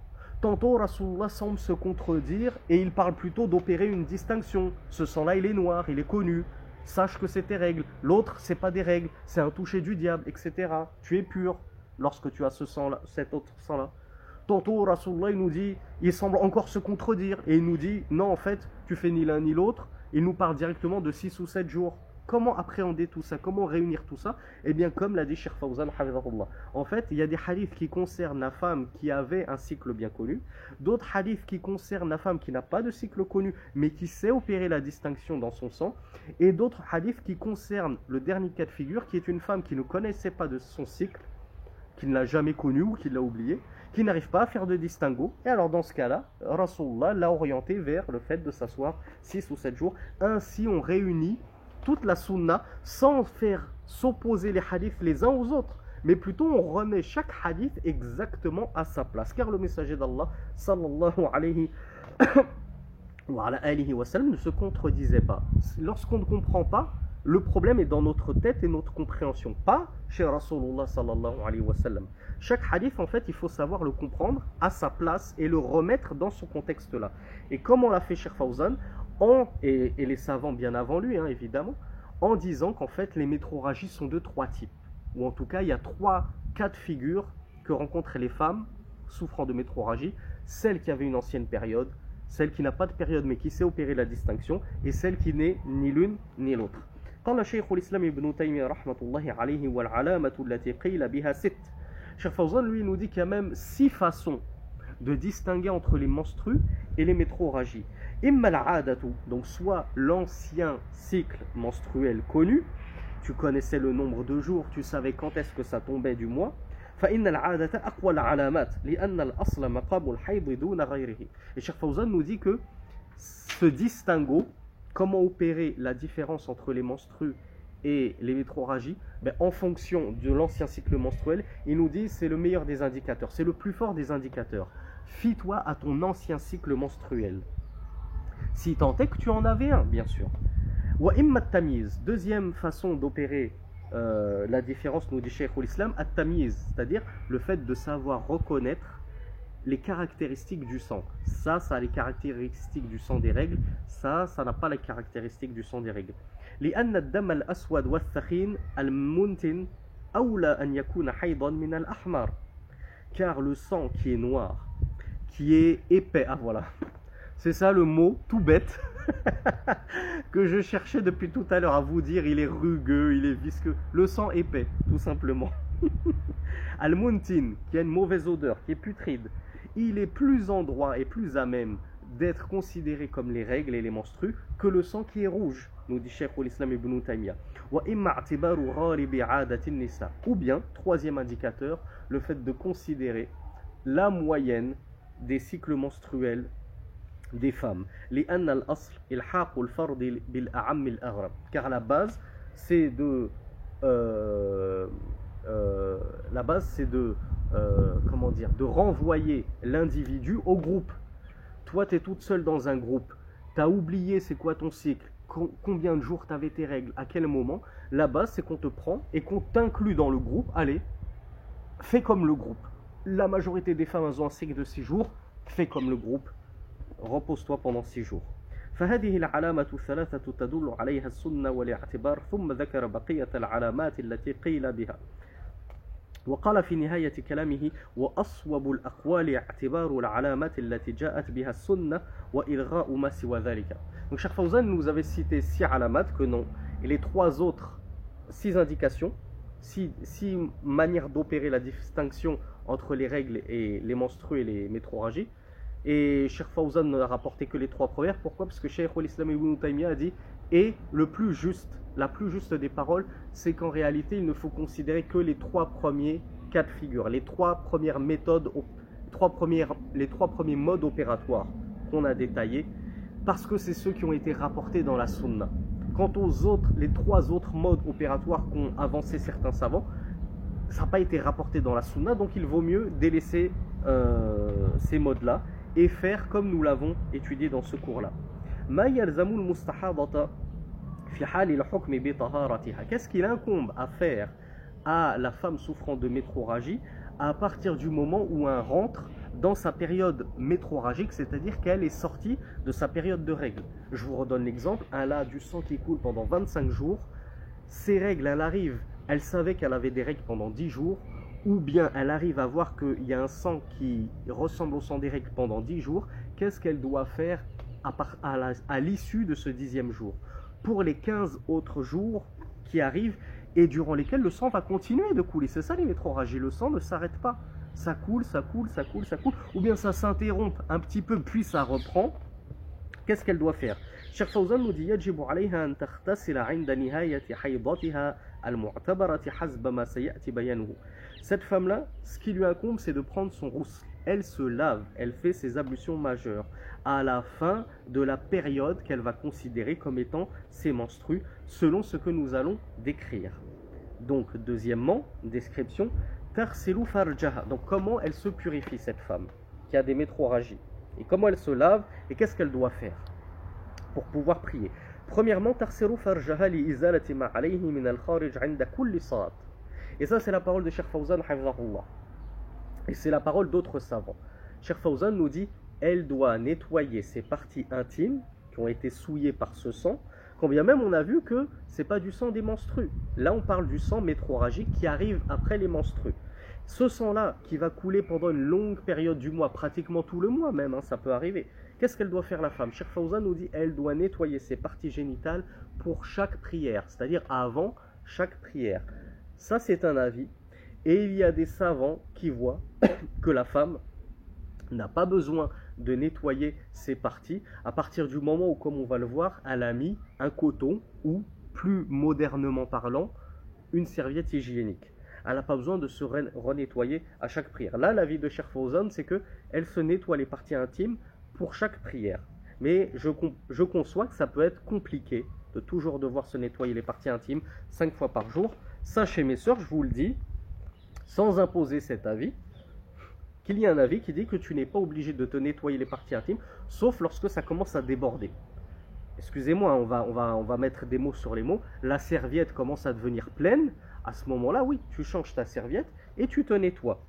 Tantôt Rasulullah semble se contredire et il parle plutôt d'opérer une distinction. Ce sang-là il est noir, il est connu, sache que c'est tes règles. L'autre c'est pas des règles, c'est un toucher du diable, etc. Tu es pur lorsque tu as ce sang-là, cet autre sang-là. Tantôt Rasulullah il nous dit, il semble encore se contredire et il nous dit non en fait tu fais ni l'un ni l'autre. Il nous parle directement de 6 ou 7 jours. Comment appréhender tout ça? Comment réunir tout ça? Eh bien, comme l'a dit Cheikh Fawzan, en fait, il y a des hadiths qui concernent la femme qui avait un cycle bien connu, d'autres hadiths qui concernent la femme qui n'a pas de cycle connu, mais qui sait opérer la distinction dans son sang, et d'autres hadiths qui concernent le dernier cas de figure, qui est une femme qui ne connaissait pas de son cycle, qui ne l'a jamais connu ou qui l'a oublié, qui n'arrive pas à faire de distinguo. Et alors, dans ce cas-là, Rasulullah l'a orienté vers le fait de s'asseoir 6 ou 7 jours. Ainsi, on réunit toute la sunna sans faire s'opposer les hadiths les uns aux autres, mais plutôt on remet chaque hadith exactement à sa place, car le messager d'Allah sallallahu alayhi wa sallam ne se contredisait pas. Lorsqu'on ne comprend pas, le problème est dans notre tête et notre compréhension, pas chez Rasulullah sallallahu alayhi wa sallam. Chaque hadith, en fait, il faut savoir le comprendre à sa place et le remettre dans son contexte-là. Et comme on l'a fait Cheikh Fawzan, et les savants bien avant lui, hein, évidemment, en disant qu'en fait les métrorragies sont de 3 types. Ou en tout cas, il y a 3 cas de figure que rencontrent les femmes souffrant de métrorragie. Celle qui avait une ancienne période, celle qui n'a pas de période mais qui sait opérer la distinction, et celle qui n'est ni l'une ni l'autre. قال شيخ الإسلام ابن تيمية رحمة الله عليه والعلامة التي قيل بها 6. Cheikh Fawzan, lui, nous dit qu'il y a même 6 façons de distinguer entre les menstrues et les métrorragies. Imma al-'adatu, donc soit l'ancien cycle menstruel connu, tu connaissais le nombre de jours, tu savais quand est-ce que ça tombait du mois. فإن العادة أقوى العلامات لأن الأصل مقام الحيض دون غيره. Et Cheikh Fawzan nous dit que ce distinguo, comment opérer la différence entre les menstrues et les métrorragies, ben, en fonction de l'ancien cycle menstruel, il nous dit c'est le meilleur des indicateurs, c'est le plus fort des indicateurs. Fie-toi à ton ancien cycle menstruel. Si tant est que tu en avais un, bien sûr. Wa imma tamiz, deuxième façon d'opérer la différence, nous dit Cheikh l'Islam, at-tamiz, c'est-à-dire le fait de savoir reconnaître les caractéristiques du sang. Ça a les caractéristiques du sang des règles, ça n'a pas les caractéristiques du sang des règles. لأن الدم الأسود والثخين المنتن أولى أن يكون حيضا من الأحمر. Car le sang qui est noir, qui est épais, ah voilà, c'est ça le mot tout bête que je cherchais depuis tout à l'heure à vous dire, il est rugueux, il est visqueux, le sang épais, tout simplement. Al-Muntin, qui a une mauvaise odeur, qui est putride, il est plus en droit et plus à même d'être considéré comme les règles et les menstrues que le sang qui est rouge, nous dit Cheikh l'Islam Ibn Taymiyyah. Ou bien, troisième indicateur, le fait de considérer la moyenne des cycles menstruels des femmes. Car la base, c'est de comment dire, de renvoyer l'individu au groupe. Toi, tu es toute seule dans un groupe, tu as oublié c'est quoi ton cycle, combien de jours tu avais tes règles, à quel moment. La base, c'est qu'on te prend et qu'on t'inclut dans le groupe. Allez, fais comme le groupe. La majorité des femmes ont un cycle de 6 jours, fais comme le groupe, repose-toi pendant 6 jours. فهذه العلامة الثلاثة تدل عليها السنة والاعتبار ثم ذكر بقية العلامات التي قيل بها. وقال في نهاية كلامه وأصوب الأقوال اعتبار العلامات التي جاءت بها السنة وإلغاء ما سوى ذلك. Donc Cheikh Fawzan nous avait cité 6 alamat que non, et les 3 autres 6 indications, 6 manières d'opérer la distinction entre les règles et les menstrues et les métrorragies. Et Cheikh Fawzan n'a rapporté que les 3 premières. Pourquoi? Parce que Cheikh l'Islam Ibn Taymiyyah a dit et le plus juste, la plus juste des paroles, c'est qu'en réalité il ne faut considérer que les 3 premiers cas de figure, les 3 premières méthodes, les 3 premiers modes opératoires qu'on a détaillés, parce que c'est ceux qui ont été rapportés dans la sunna. Quant aux autres, les 3 autres modes opératoires qu'ont avancé certains savants, ça n'a pas été rapporté dans la sunna, donc il vaut mieux délaisser ces modes-là et faire comme nous l'avons étudié dans ce cours-là. Qu'est-ce qu'il incombe à faire à la femme souffrant de métrorragie à partir du moment où elle rentre dans sa période métrorragique, c'est-à-dire qu'elle est sortie de sa période de règles. Je vous redonne l'exemple, elle a du sang qui coule pendant 25 jours, ses règles, elle savait qu'elle avait des règles pendant 10 jours, ou bien elle arrive à voir qu'il y a un sang qui ressemble au sang des règles pendant 10 jours, qu'est-ce qu'elle doit faire à l'issue de ce 10e jour? Pour les 15 autres jours qui arrivent et durant lesquels le sang va continuer de couler. C'est ça les métrorragies, le sang ne s'arrête pas. Ça coule, ça coule, ça coule, ça coule, ou bien ça s'interrompt un petit peu puis ça reprend. Qu'est-ce qu'elle doit faire? Cheikh Fawzan nous dit يجب عليها أن تغتسل عند نهاية حيضتها المعتبرة حسب ما سيأتي بيانه. Cette femme-là, ce qui lui incombe, c'est de prendre son roussel. Elle se lave, elle fait ses ablutions majeures à la fin de la période qu'elle va considérer comme étant ses menstrues, selon ce que nous allons décrire. Donc, deuxièmement, description, tarsilu farjaha. Donc, comment elle se purifie cette femme qui a des métrorragies? Et comment elle se lave et qu'est-ce qu'elle doit faire pour pouvoir prier? Premièrement, tarsilu farjaha li izalati ma alayhi min al-kharij 'inda kulli salat. Et ça, c'est la parole de Cheikh Fawzan, hafizahullah. Et c'est la parole d'autres savants. Cheikh Fawzan nous dit, elle doit nettoyer ses parties intimes qui ont été souillées par ce sang, quand bien même on a vu que ce n'est pas du sang des menstrues. Là, on parle du sang métrorragique qui arrive après les menstrues. Ce sang-là, qui va couler pendant une longue période du mois, pratiquement tout le mois même, ça peut arriver. Qu'est-ce qu'elle doit faire la femme? Cheikh Fawzan nous dit, elle doit nettoyer ses parties génitales pour chaque prière, c'est-à-dire avant chaque prière. Ça, c'est un avis. Et il y a des savants qui voient que la femme n'a pas besoin de nettoyer ses parties à partir du moment où, comme on va le voir, elle a mis un coton ou, plus modernement parlant, une serviette hygiénique. elle n'a pas besoin de se renettoyer à chaque prière. Là, l'avis de Cheikh Fawzan, c'est qu'elle se nettoie les parties intimes pour chaque prière. Mais je conçois que ça peut être compliqué de toujours devoir se nettoyer les parties intimes 5 fois par jour. Sachez mes sœurs, je vous le dis, sans imposer cet avis, qu'il y a un avis qui dit que tu n'es pas obligé de te nettoyer les parties intimes, sauf lorsque ça commence à déborder. Excusez-moi, on va mettre des mots sur les mots. La serviette commence à devenir pleine. À ce moment-là, oui, tu changes ta serviette et tu te nettoies.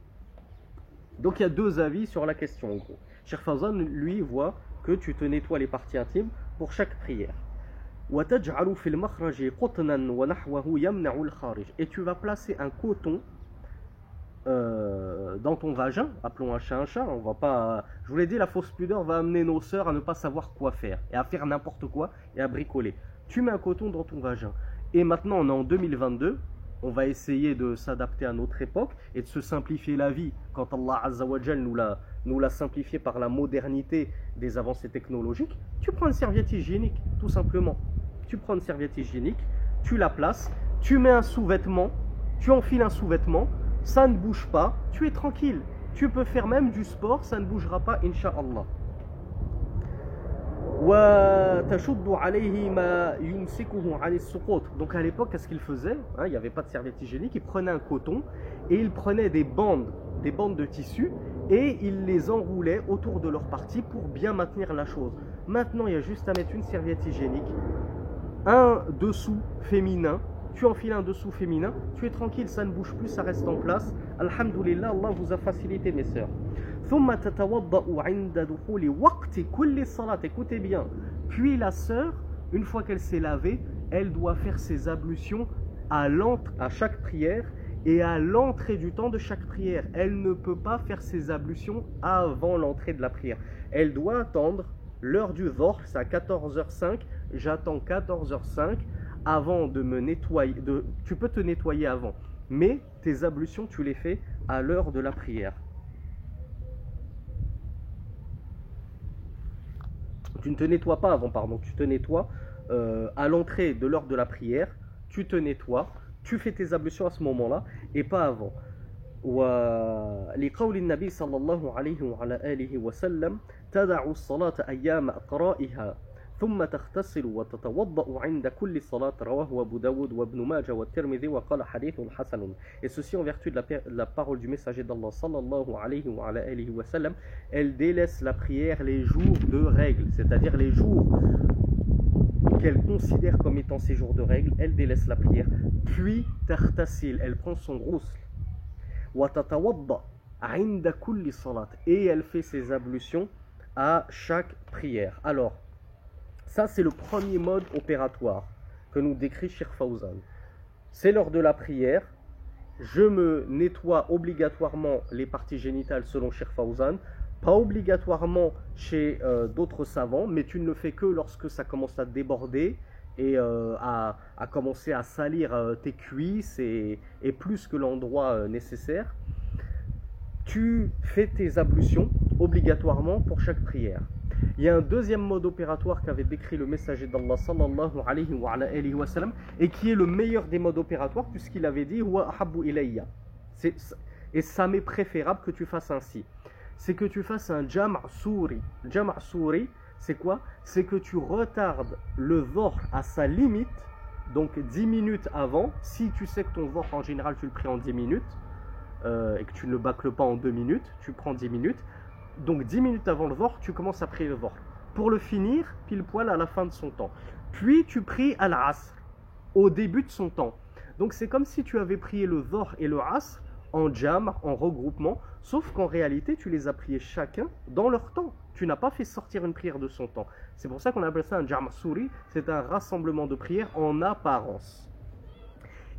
Donc il y a deux avis sur la question en gros. Cheikh Fawzan, lui, voit que tu te nettoies les parties intimes pour chaque prière. Et tu vas placer un coton dans ton vagin, appelons un chat, on va pas. Je vous l'ai dit, la fausse pudeur va amener nos sœurs à ne pas savoir quoi faire et à faire n'importe quoi et à bricoler. Tu mets un coton dans ton vagin. Et maintenant, on est en 2022, on va essayer de s'adapter à notre époque et de se simplifier la vie quand Allah Azza wa Jal nous l'a simplifié par la modernité des avancées technologiques. Tu prends une serviette hygiénique, tout simplement. Tu prends une serviette hygiénique, tu la places, tu mets un sous-vêtement, tu enfiles un sous-vêtement. Ça ne bouge pas, tu es tranquille. Tu peux faire même du sport, ça ne bougera pas, Inch'Allah. Donc à l'époque, qu'est-ce qu'il faisait? Il n'y avait pas de serviette hygiénique, il prenait un coton et il prenait des bandes de tissu et il les enroulait autour de leur partie pour bien maintenir la chose. Maintenant, il y a juste à mettre une serviette hygiénique, un dessous féminin. Tu enfiles un dessous féminin, tu es tranquille, ça ne bouge plus, ça reste en place. Alhamdulillah, Allah vous a facilité, mes sœurs. Écoutez bien. Puis la sœur, une fois qu'elle s'est lavée, elle doit faire ses ablutions à chaque prière et à l'entrée du temps de chaque prière. Elle ne peut pas faire ses ablutions avant l'entrée de la prière. Elle doit attendre l'heure du Dhuhr, c'est à 14h05. J'attends 14h05. Avant de me nettoyer, tu peux te nettoyer avant, mais tes ablutions, tu les fais à l'heure de la prière. Tu ne te nettoies pas avant, pardon, tu te nettoies à l'entrée de l'heure de la prière, tu te nettoies, tu fais tes ablutions à ce moment-là et pas avant. ولقول النبي صلى الله عليه وعلى آله وسلم تدع الصلاة أيام أقرائها ثم تغتسل وتتوضأ عند كل صلاة رواه أبو داود وابن ماجه والترمذي وقال حديث حسن. Et ceci en vertu de la parole du messager d'Allah sallallahu alayhi wa alihi wa sallam, elle délaisse la prière les jours de règle, c'est-à-dire les jours qu'elle considère comme étant ses jours de règle, elle délaisse la prière. Puis taghtasil, elle prend son ghusl wa tatawadda 'inda kulli salat, et elle fait ses ablutions à chaque prière. Alors ça, c'est le premier mode opératoire que nous décrit Cheikh Fawzan. C'est lors de la prière, je me nettoie obligatoirement les parties génitales selon Cheikh Fawzan, pas obligatoirement chez d'autres savants, mais tu ne le fais que lorsque ça commence à déborder et à commencer à salir tes cuisses et plus que l'endroit nécessaire. Tu fais tes ablutions obligatoirement pour chaque prière. Il y a un deuxième mode opératoire qu'avait décrit le messager d'Allah sallallahu alayhi wa sallam et qui est le meilleur des modes opératoires puisqu'il avait dit wa ahabbu ilayya. Et ça m'est préférable que tu fasses ainsi. C'est que tu fasses un jam' souri. Jam' souri, c'est quoi? C'est que tu retardes le dhuhr à sa limite, donc 10 minutes avant. Si tu sais que ton dhuhr en général tu le pries en 10 minutes et que tu ne le bâcles pas en 2 minutes, tu prends 10 minutes. Donc 10 minutes avant le dhuhr, tu commences à prier le dhuhr. Pour le finir, pile poil à la fin de son temps. Puis tu pries al-asr, au début de son temps. Donc c'est comme si tu avais prié le dhuhr et le asr en jam', en regroupement, sauf qu'en réalité, tu les as priés chacun dans leur temps. Tu n'as pas fait sortir une prière de son temps. C'est pour ça qu'on appelle ça un jam' souri, c'est un rassemblement de prières en apparence.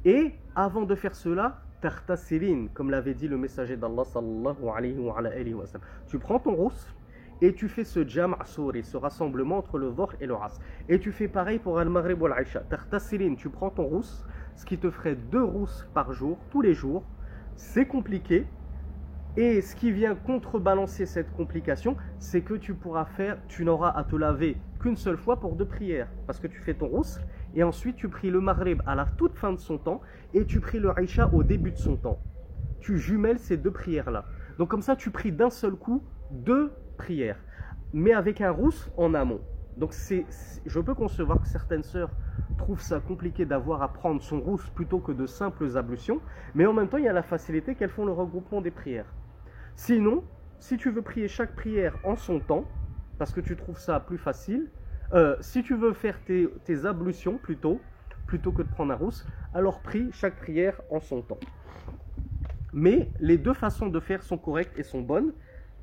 Et avant de faire cela, taghtasilin, comme l'avait dit le messager d'Allah sallallahu alayhi wa sallam. Tu prends ton ghusl et tu fais ce jam' souri, ce rassemblement entre le dhuhr et le asr. Et tu fais pareil pour al-maghrib ou al-isha. Taghtasilin, tu prends ton ghusl, ce qui te ferait 2 ghusls par jour, tous les jours. C'est compliqué. Et ce qui vient contrebalancer cette complication, c'est que tu n'auras à te laver qu'une seule fois pour 2 prières. Parce que tu fais ton ghusl et ensuite tu pries le Maghrib à la toute fin de son temps, et tu pries le Isha au début de son temps. Tu jumelles ces deux prières-là. Donc comme ça, tu pries d'un seul coup deux prières, mais avec un rousse en amont. Donc je peux concevoir que certaines sœurs trouvent ça compliqué d'avoir à prendre son rousse plutôt que de simples ablutions, mais en même temps, il y a la facilité qu'elles font le regroupement des prières. Sinon, si tu veux prier chaque prière en son temps, parce que tu trouves ça plus facile, si tu veux faire tes ablutions plutôt que de prendre un rousse, alors prie chaque prière en son temps. Mais les deux façons de faire sont correctes et sont bonnes.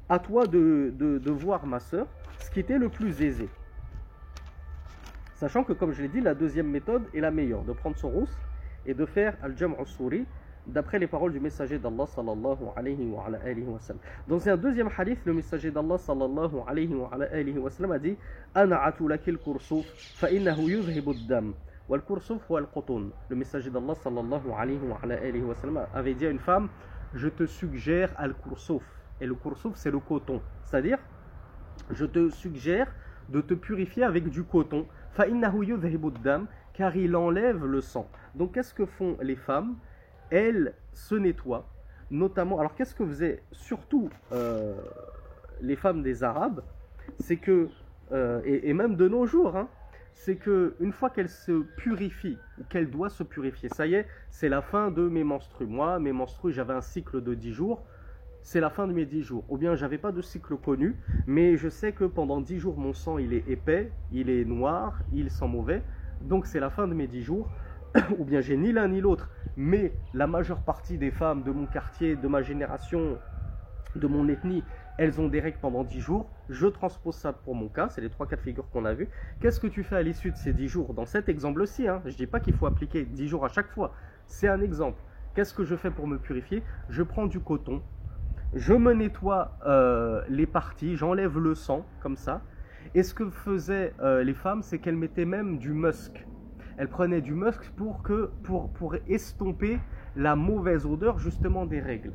À toi de voir, ma sœur, ce qui était le plus aisé. Sachant que, comme je l'ai dit, la deuxième méthode est la meilleure, de prendre son rousse et de faire al-jam' al-suri, d'après les paroles du messager d'Allah sallallahu alayhi wa alayhi wa sallam. Dans un deuxième hadith, le messager d'Allah sallallahu alayhi wa alayhi wa sallam a dit Ana atulakil kursuf fa innahu yuzhibu ad-dam wal kursuf wal qutun. Le messager d'Allah sallallahu alayhi wa alayhi wa sallam avait dit à une femme je te suggère al-kursuf. Et le kursuf, c'est le coton. C'est-à-dire, je te suggère de te purifier avec du coton. فَإِنَّهُ يُذْهِبُ الدَّمَ car il enlève le sang. Donc, qu'est-ce que font les femmes? Elles se nettoient, notamment. Alors, qu'est-ce que faisaient surtout les femmes des Arabes? C'est que, et même de nos jours, hein, c'est qu'une fois qu'elles se purifient, ou qu'elles doivent se purifier, ça y est, c'est la fin de mes menstrues. Moi, mes menstrues, j'avais un cycle de 10 jours. C'est la fin de mes 10 jours. Ou bien, j'avais pas de cycle connu, mais je sais que pendant 10 jours, mon sang, il est épais, il est noir, il sent mauvais. Donc, c'est la fin de mes 10 jours. Ou bien, j'ai ni l'un ni l'autre, mais la majeure partie des femmes de mon quartier, de ma génération, de mon ethnie, elles ont des règles pendant 10 jours. Je transpose ça pour mon cas, c'est les 3 cas de figure qu'on a vus. Qu'est-ce que tu fais à l'issue de ces 10 jours? Dans cet exemple-ci, hein, je ne dis pas qu'il faut appliquer 10 jours à chaque fois. C'est un exemple. Qu'est-ce que je fais pour me purifier? Je prends du coton. Je me nettoie les parties, j'enlève le sang, comme ça. Et ce que faisaient les femmes, c'est qu'elles mettaient même du musc. Elles prenaient du musc pour estomper la mauvaise odeur, justement, des règles.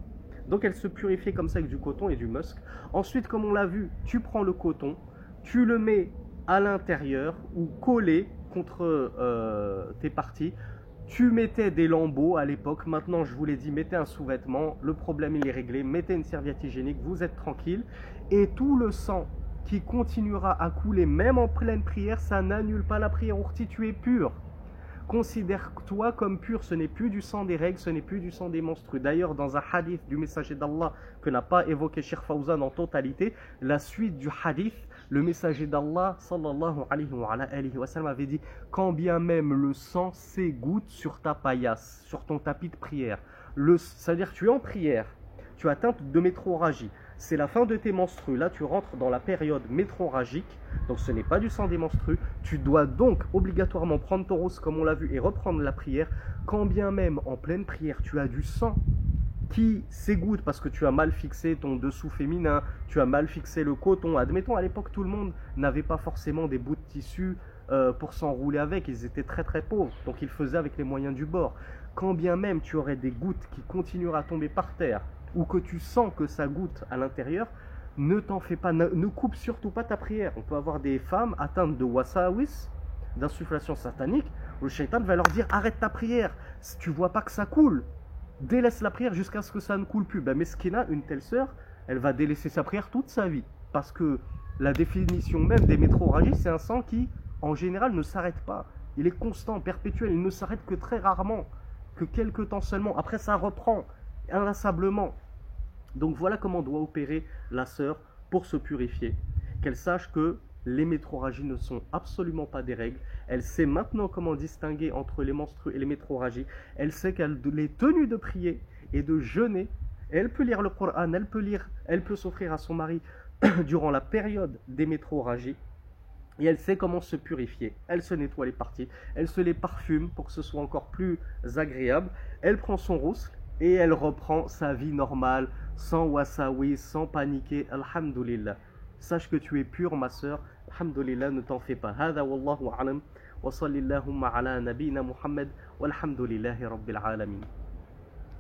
Donc, elles se purifiaient comme ça avec du coton et du musc. Ensuite, comme on l'a vu, tu prends le coton, tu le mets à l'intérieur ou collé contre tes parties. Tu mettais des lambeaux à l'époque, maintenant je vous l'ai dit, mettez un sous-vêtement, le problème il est réglé, mettez une serviette hygiénique, vous êtes tranquille. Et tout le sang qui continuera à couler, même en pleine prière, ça n'annule pas la prière. Ourti, tu es pur. Considère-toi comme pur, ce n'est plus du sang des règles, ce n'est plus du sang des menstrues. D'ailleurs, dans un hadith du messager d'Allah que n'a pas évoqué Cheikh Fawzan en totalité, la suite du hadith, le messager d'Allah sallallahu alayhi wa sallam avait dit quand bien même le sang s'égoutte sur ta paillasse, sur ton tapis de prière, c'est-à-dire tu es en prière, tu as atteint de métrorragie, c'est la fin de tes menstrues, là tu rentres dans la période métrorragique, donc ce n'est pas du sang des menstrues, tu dois donc obligatoirement prendre ton rousse comme on l'a vu et reprendre la prière, quand bien même en pleine prière tu as du sang qui s'égoutte parce que tu as mal fixé ton dessous féminin, tu as mal fixé le coton. Admettons, à l'époque, tout le monde n'avait pas forcément des bouts de tissu pour s'enrouler avec. Ils étaient très très pauvres, donc ils faisaient avec les moyens du bord. Quand bien même tu aurais des gouttes qui continueraient à tomber par terre, ou que tu sens que ça goutte à l'intérieur, ne t'en fais pas, ne coupe surtout pas ta prière. On peut avoir des femmes atteintes de wasawis, d'insufflation satanique, où le shaitan va leur dire arrête ta prière, si tu vois pas que ça coule, délaisse la prière jusqu'à ce que ça ne coule plus. Ben, Meskina, une telle sœur, elle va délaisser sa prière toute sa vie. Parce que la définition même des métrorragies, c'est un sang qui, en général, ne s'arrête pas. Il est constant, perpétuel, il ne s'arrête que très rarement, que quelques temps seulement. Après, ça reprend inlassablement. Donc voilà comment doit opérer la sœur pour se purifier. Qu'elle sache que les métrorragies ne sont absolument pas des règles. Elle sait maintenant comment distinguer entre les menstrues et les métrorragies. Elle sait qu'elle est tenue de prier et de jeûner. Elle peut lire le Coran, elle peut s'offrir à son mari durant la période des métrorragies. Et elle sait comment se purifier. Elle se nettoie les parties, elle se les parfume pour que ce soit encore plus agréable. Elle prend son rousse et elle reprend sa vie normale, sans wasawi, sans paniquer. Alhamdulillah. Sache que tu es pure, ma sœur. Alhamdulillah, ne t'en fais pas. Hada wallahu a'lam. Wa sallallahu ala nabina Muhammad. Walhamdulillahi rabbil alamin.